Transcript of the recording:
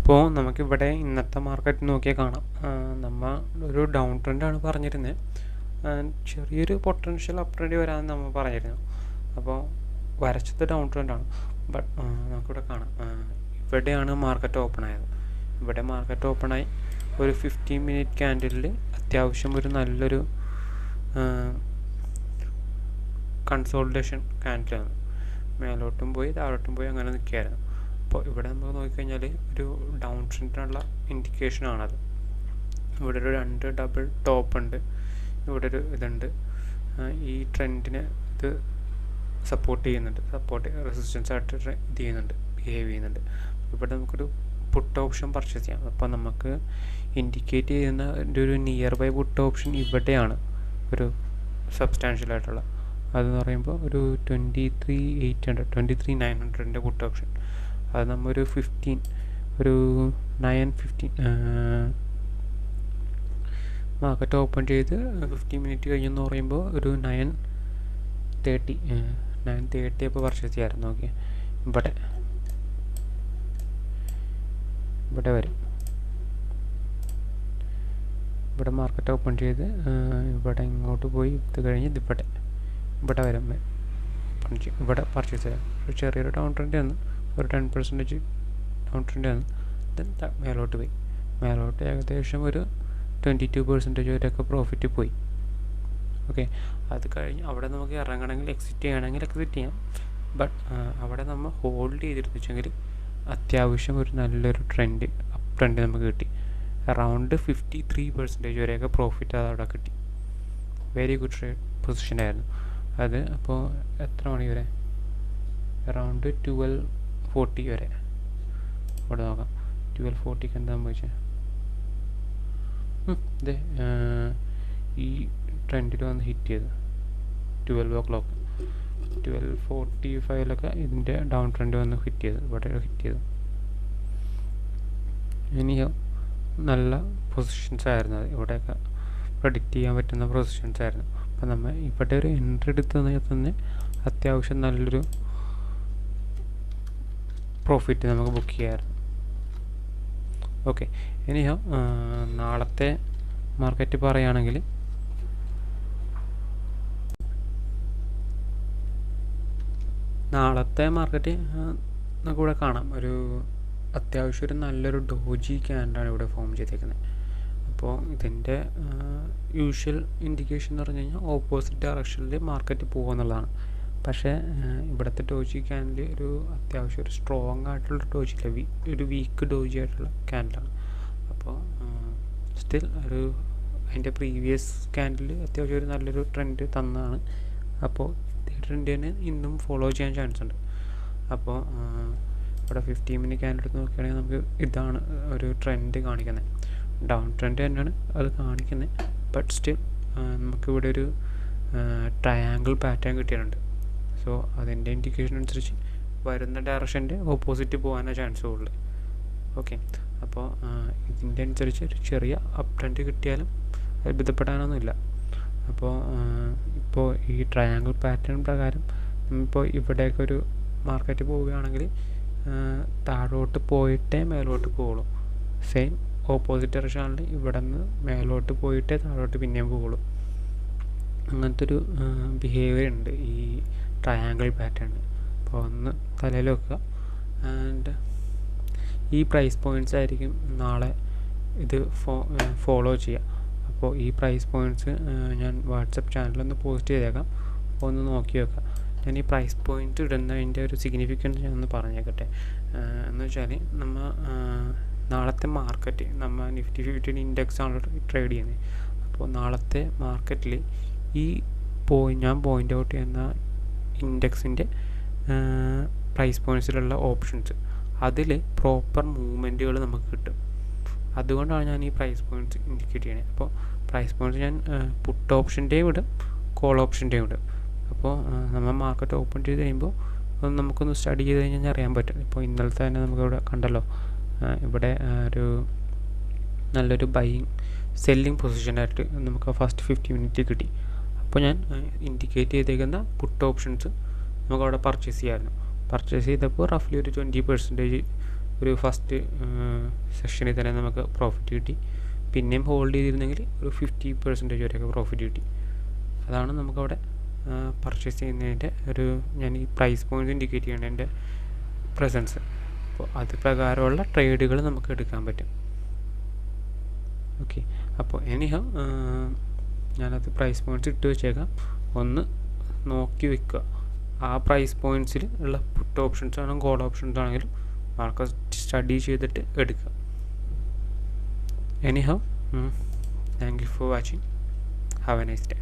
അപ്പോൾ നമുക്കിവിടെ ഇന്നത്തെ മാർക്കറ്റ് നോക്കിയാൽ കാണാം. നമ്മൾ ഒരു ഡൗൺ ട്രെൻഡാണ് പറഞ്ഞിരുന്നത്. ചെറിയൊരു പൊട്ടൻഷ്യൽ അപ്പ് ട്രെൻഡ് വരാമെന്ന് നമ്മൾ പറഞ്ഞിരുന്നു. അപ്പോൾ വരച്ചത് ഡൗൺ ട്രെൻഡാണ്. ബട്ട് നമുക്കിവിടെ കാണാം, ഇവിടെയാണ് മാർക്കറ്റ് ഓപ്പൺ ആയത്. ഇവിടെ മാർക്കറ്റ് ഓപ്പണായി ഒരു 15 മിനിറ്റ് ക്യാൻഡിലിൽ അത്യാവശ്യം ഒരു നല്ലൊരു കൺസോൾട്ടേഷൻ ക്യാൻഡിലാണ്. മേലോട്ടും പോയി താഴോട്ടും പോയി അങ്ങനെ നിൽക്കുകയായിരുന്നു. അപ്പോൾ ഇവിടെ നമുക്ക് നോക്കിക്കഴിഞ്ഞാൽ ഒരു ഡൗൺ ട്രെൻഡിനുള്ള ഇൻഡിക്കേഷനാണത്. ഇവിടെ ഒരു 2 ഡബിൾ ടോപ്പ് ഉണ്ട്, ഇവിടെ ഒരു ഇതുണ്ട്. ഈ ട്രെൻഡിനെ ഇത് സപ്പോർട്ട് ചെയ്യുന്നുണ്ട്, റെസിസ്റ്റൻസ് ആയിട്ട് ഇത് ചെയ്യുന്നുണ്ട്, ബിഹേവ് ചെയ്യുന്നുണ്ട്. ഇവിടെ നമുക്കൊരു പുട്ട് ഓപ്ഷൻ പർച്ചേസ് ചെയ്യാം. അപ്പോൾ നമുക്ക് ഇൻഡിക്കേറ്റ് ചെയ്യുന്ന ഒരു നിയർ ബൈ പുട്ട് ഓപ്ഷൻ ഇവിടെയാണ് ഒരു സബ്സ്റ്റാൻഷ്യൽ ആയിട്ടുള്ള. അതെന്ന് പറയുമ്പോൾ ഒരു 23,900 പുട്ട് ഓപ്ഷൻ. അത് നമ്മൾ ഒരു 9:15 മാർക്കറ്റ് ഓപ്പൺ ചെയ്ത് 15 മിനിറ്റ് കഴിഞ്ഞെന്ന് പറയുമ്പോൾ ഒരു 9:30 അപ്പോൾ പർച്ചേസ് ചെയ്യാമായിരുന്നു. ഓക്കെ, ഇവിടെ വരും. ഇവിടെ മാർക്കറ്റ് ഓപ്പൺ ചെയ്ത് ഇവിടെ ഇങ്ങോട്ട് പോയി ഇത് കഴിഞ്ഞ് ഇവിടെ വരും. ഇവിടെ പർച്ചേസ് ചെയ്യാം. ഒരു ചെറിയൊരു ഡൗൺ ട്രെൻഡ് ആണ്, ഒരു 10% ഡൗൺ ട്രെൻഡ് ആണ്. ദെൻ മേലോട്ട് പോയി, മേലോട്ട് ഏകദേശം ഒരു 22% വരെയൊക്കെ പ്രോഫിറ്റ് പോയി. ഓക്കെ, അത് കഴിഞ്ഞ് അവിടെ നമുക്ക് ഇറങ്ങണമെങ്കിൽ എക്സിറ്റ് ചെയ്യണമെങ്കിൽ എക്സിറ്റ് ചെയ്യാം. ബട്ട് അവിടെ നമ്മൾ ഹോൾഡ് ചെയ്തിരുന്നെങ്കിൽ അത്യാവശ്യം ഒരു നല്ലൊരു ട്രെൻഡ് അപ്പ് ട്രെൻഡ് നമുക്ക് കിട്ടി. അറൗണ്ട് 53% വരെയൊക്കെ പ്രോഫിറ്റ് അതവിടെ കിട്ടി. വെരി ഗുഡ് ട്രേഡ് പൊസിഷനായിരുന്നു അത്. അപ്പോൾ എത്ര മണി വരെ? അറൗണ്ട് 12:40 വരെ. ഇവിടെ നോക്കാം 12:40ക്ക് എന്താ സംഭവിച്ചത്. ഇതേ ഈ ട്രെൻഡിൽ വന്ന് ഹിറ്റ് ചെയ്ത് 12 o'clock 12:45 ഇതിൻ്റെ ഡൗൺ ട്രെൻഡ് വന്ന് ഹിറ്റ് ചെയ്ത് ഇവിടെ ഹിറ്റ് ചെയ്തു. ഇനിയോ നല്ല പൊസിഷൻസ് ആയിരുന്നു അത്. ഇവിടെയൊക്കെ പ്രഡിക്റ്റ് ചെയ്യാൻ പറ്റുന്ന പൊസിഷൻസ് ആയിരുന്നു. അപ്പം നമ്മൾ ഇവിടെ ഒരു എൻട്രി എടുത്തതിൽ തന്നെ അത്യാവശ്യം നല്ലൊരു പ്രോഫിറ്റ് നമുക്ക് ബുക്ക് ചെയ്യാമായിരുന്നു. ഓക്കെ, ഇനിയോ നാളത്തെ മാർക്കറ്റ് പറയുകയാണെങ്കിൽ നാളത്തെ മാർക്കറ്റ് നമുക്കിവിടെ കാണാം. ഒരു അത്യാവശ്യം ഒരു നല്ലൊരു ഡോജി ക്യാൻഡാണ് ഇവിടെ ഫോം ചെയ്തേക്കുന്നത്. അപ്പോൾ ഇതിൻ്റെ യൂഷ്വൽ ഇൻഡിക്കേഷൻ എന്ന് പറഞ്ഞു കഴിഞ്ഞാൽ ഓപ്പോസിറ്റ് ഡയറക്ഷനിൽ മാർക്കറ്റ് പോകുമെന്നുള്ളതാണ്. പക്ഷേ ഇവിടുത്തെ ഡോജി ക്യാൻഡിൽ ഒരു അത്യാവശ്യം ഒരു സ്ട്രോങ് ആയിട്ടുള്ള ഡോജില്ല, ഒരു വീക്ക് ഡോജി ആയിട്ടുള്ള ക്യാൻഡിലാണ്. അപ്പോൾ സ്റ്റിൽ ഒരു അതിൻ്റെ പ്രീവിയസ് ക്യാൻഡിൽ അത്യാവശ്യം ഒരു നല്ലൊരു ട്രെൻഡ് തന്നതാണ്. അപ്പോൾ ഈ ട്രെൻഡിനെ ഇന്നും ഫോളോ ചെയ്യാൻ ചാൻസ് ഉണ്ട്. അപ്പോൾ ഇവിടെ 15 മിനിറ്റ് ക്യാൻഡിൽ എടുത്ത് നോക്കുകയാണെങ്കിൽ നമുക്ക് ഇതാണ് ഒരു ട്രെൻഡ് കാണിക്കുന്നത്. ഡൗൺ ട്രെൻഡ് തന്നെയാണ് അത് കാണിക്കുന്നത്. ബട്ട് സ്റ്റിൽ നമുക്കിവിടെ ഒരു ട്രയാങ്കിൾ പാറ്റേൺ കിട്ടിയിട്ടുണ്ട്. സോ അതിൻ്റെ ഇൻഡിക്കേഷൻ അനുസരിച്ച് വരുന്ന ഡയറക്ഷൻ്റെ ഓപ്പോസിറ്റ് പോകാനാണ് ചാൻസ് കൂടുതൽ. ഓക്കെ, അപ്പോൾ ഇതിൻ്റെ അനുസരിച്ച് ഒരു ചെറിയ അപ്പ് ട്രെൻഡ് കിട്ടിയാലും അത്ഭുതപ്പെടാനൊന്നുമില്ല. അപ്പോൾ ഇപ്പോൾ ഈ ട്രയാങ്കിൾ പാറ്റേൺ പ്രകാരം നമ്മളിപ്പോൾ ഇവിടേക്ക് ഒരു മാർക്കറ്റ് പോവുകയാണെങ്കിൽ താഴോട്ട് പോയിട്ടേ മേലോട്ട് പോകുള്ളൂ. സെയിം ഓപ്പോസിറ്റ് ഡയറക്ഷനിൽ ഇവിടെ നിന്ന് മേലോട്ട് പോയിട്ടേ താഴോട്ട് പിന്നെയും പോകുള്ളൂ. അങ്ങനത്തെ ഒരു ബിഹേവിയർ ഉണ്ട് ഈ ട്രയാങ്കിൾ പാറ്റേൺ. അപ്പോൾ ഒന്ന് തലയിൽ വെക്കുക. ആൻഡ് ഈ പ്രൈസ് പോയിൻറ്റ്സ് ആയിരിക്കും നാളെ ഇത് ഫോളോ ചെയ്യുക. അപ്പോൾ ഈ പ്രൈസ് പോയിൻറ്റ്സ് ഞാൻ വാട്സപ്പ് ചാനലൊന്ന് പോസ്റ്റ് ചെയ്തേക്കാം, അപ്പോൾ ഒന്ന് നോക്കി വെക്കുക. ഞാൻ ഈ പ്രൈസ് പോയിൻറ്റ് ഇടുന്നതിൻ്റെ ഒരു സിഗ്നിഫിക്കൻസ് ഞാനൊന്ന് പറഞ്ഞേക്കട്ടെ. എന്ന് വെച്ചാൽ നമ്മൾ നാളത്തെ മാർക്കറ്റ് നമ്മൾ നിഫ്റ്റി 50 ഇൻഡെക്സ് ആണ് ട്രേഡ് ചെയ്യുന്നത്. അപ്പോൾ നാളത്തെ മാർക്കറ്റിൽ ഈ ഞാൻ പോയിൻ്റ് ഔട്ട് ചെയ്യുന്ന ഇൻഡെക്സിൻ്റെ പ്രൈസ് പോയിൻറ്റ്സിലുള്ള ഓപ്ഷൻസ് അതിൽ പ്രോപ്പർ മൂവ്മെൻറ്റുകൾ നമുക്ക് കിട്ടും. അതുകൊണ്ടാണ് ഞാൻ ഈ പ്രൈസ് പോയിൻറ്റ്സ് ഇൻഡിക്കേറ്റ് ചെയ്യണത്. അപ്പോൾ പ്രൈസ് പോയിൻറ്റ്സ് ഞാൻ പുട്ട് ഓപ്ഷൻ്റെയും ഇടും, കോൾ ഓപ്ഷൻ്റെയും ഇടും. അപ്പോൾ നമ്മൾ മാർക്കറ്റ് ഓപ്പൺ ചെയ്ത് കഴിയുമ്പോൾ നമുക്കൊന്ന് സ്റ്റഡി ചെയ്ത് കഴിഞ്ഞാൽ അറിയാൻ പറ്റും. ഇപ്പോൾ ഇന്നലത്തെ തന്നെ നമുക്കിവിടെ കണ്ടല്ലോ, ഇവിടെ ഒരു നല്ലൊരു ബൈയിങ് സെല്ലിങ് പൊസിഷനായിട്ട് നമുക്ക് ഫസ്റ്റ് 50 മിനിറ്റ് കിട്ടി. അപ്പോൾ ഞാൻ ഇൻഡിക്കേറ്റ് ചെയ്തേക്കുന്ന പുട്ട് ഓപ്ഷൻസ് നമുക്കവിടെ പർച്ചേസ് ചെയ്യാമായിരുന്നു. പർച്ചേസ് ചെയ്തപ്പോൾ റഫ്ലി ഒരു 20% ഒരു ഫസ്റ്റ് സെഷനിൽ തന്നെ നമുക്ക് പ്രോഫിറ്റ് കിട്ടി. പിന്നെയും ഹോൾഡ് ചെയ്തിരുന്നെങ്കിൽ ഒരു 50% വരെയൊക്കെ പ്രോഫിറ്റ് കിട്ടി. അതാണ് നമുക്കവിടെ പർച്ചേസ് ചെയ്യുന്നതിൻ്റെ ഞാൻ ഈ പ്രൈസ് പോയിൻറ്റ്സ് ഇൻഡിക്കേറ്റ് ചെയ്യേണ്ടതിൻ്റെ പ്രസൻസ്. അപ്പോൾ അത് പ്രകാരമുള്ള ട്രേഡുകൾ നമുക്ക് എടുക്കാൻ പറ്റും. ഓക്കെ, അപ്പോൾ ഞാനത് പ്രൈസ് പോയിൻറ്റ്സ് ഇട്ട് വെച്ചേക്കാം. ഒന്ന് നോക്കി വെക്കുക. ആ പ്രൈസ് പോയിൻറ്റ്സിൽ ഉള്ള പുട്ട് ഓപ്ഷൻസ് ആണെങ്കിലും കോൾ ഓപ്ഷൻസ് ആണെങ്കിലും മാർക്കറ്റ് സ്റ്റഡി ചെയ്തിട്ട് എടുക്കുക. Thank you for watching. Have A nice day.